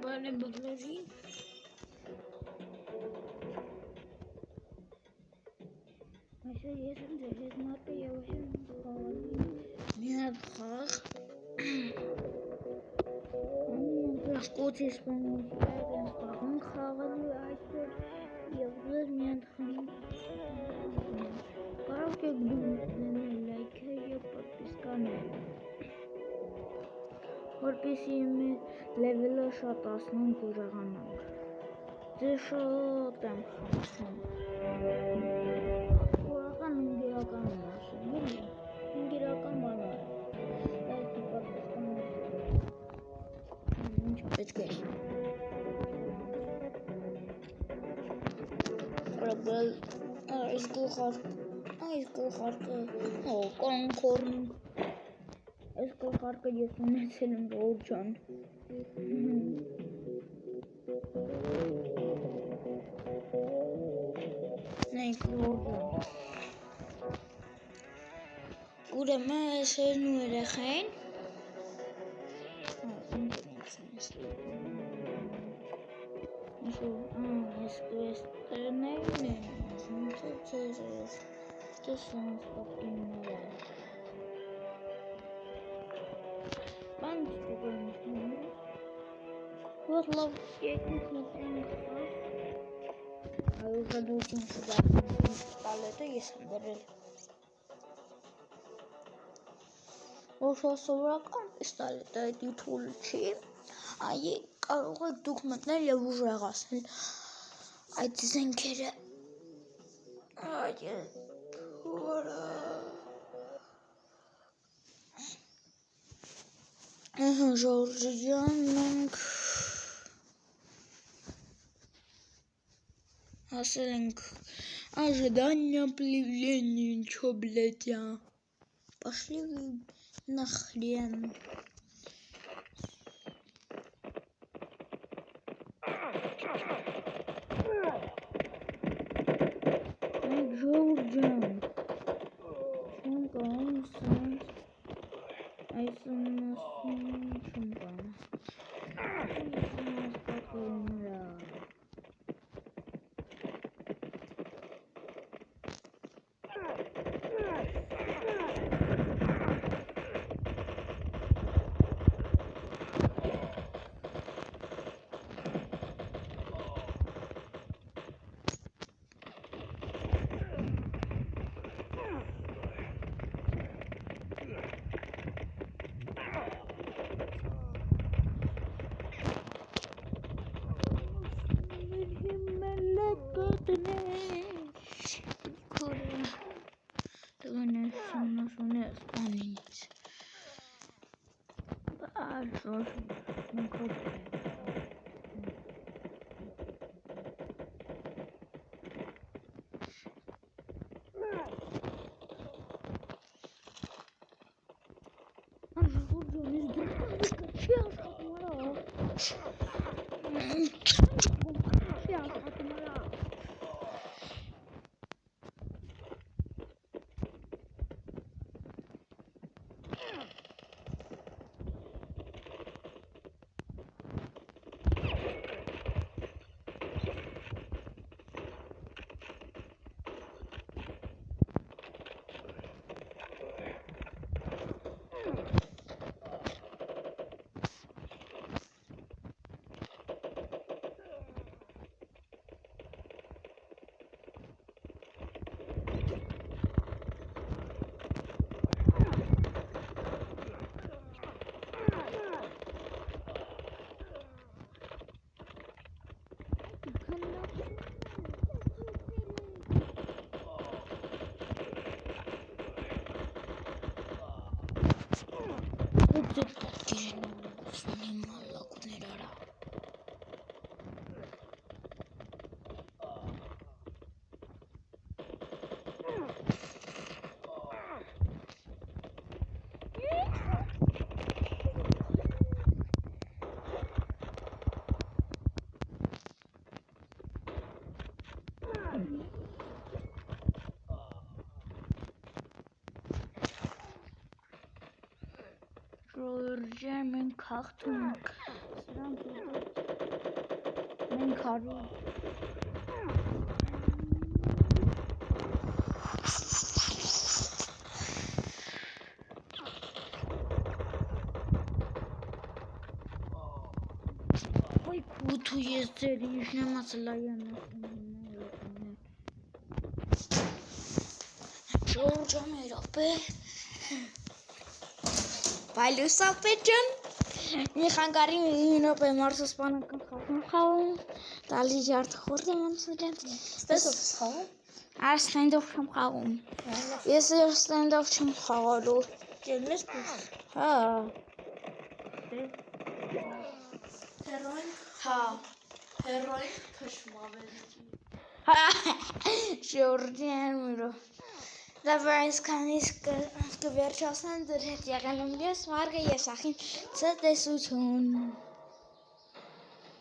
Bale ballerin. Mesela yerim de hizmette yavaşım Miadhar. Расскажи исполнителям, он хавали айспер, являлся Miadhar. Короче, лайки и подписка. Որպեսզի լևելը շատ ասնենք ուրախանանք։ Ձեզ շատ եմ խնդրում։ Ուրախան ինգիրական եմ ասում, էլի։ Ինգիրական բան է։ Լայքի պատասխան ինչ պետք է։ Ռաբել այս գլխարկը կոնկորն Այս գլխարկը ես ունեցել եմ Ռոուլ ջան։ Նայեք Ռոուլ ջան։ Ուրեմն այս հերն ու երեխային այս կվեստերներն են ասում, թե ձեր տեսանց պատկինները Bence çok önemli. Valla yetmişmeden Ay уже очень сюда пистолета есանդրել Όσο սովորական պիստոլետը այդ թուլը չի, այ կարող եք դուք մտնել եւ ուժեղացնել այդ զենքերը Այ թուլը Ժորժ ջան, մենք ասել ենք ожидание появления, чё, блядь, Пошли вы нахрен. Эй, Джорджан. Чё, German cartoon. Այն քարի։ Ոյ քութու ես ձեր ինչն եմ ասել այն Շորջա մեր ապե Բայլուսապեջան մի խանգարի մի րոպե մարզասպանական խաղում խաղում տալի ջարդ խորտը ոնցուլեն Ստենդով խաղում։ Ար ստենդով չեմ խաղում Ես ստենդով չեմ խաղալու Կելնես պուս։ Հա Հերոին։ Հա։ Հերոին քշում ավելի։ Շորջան միրո Լավը այսքանից կվերջացնեմ դր հետ եղել եմ ես Մարգը ես ախին ցտեսություն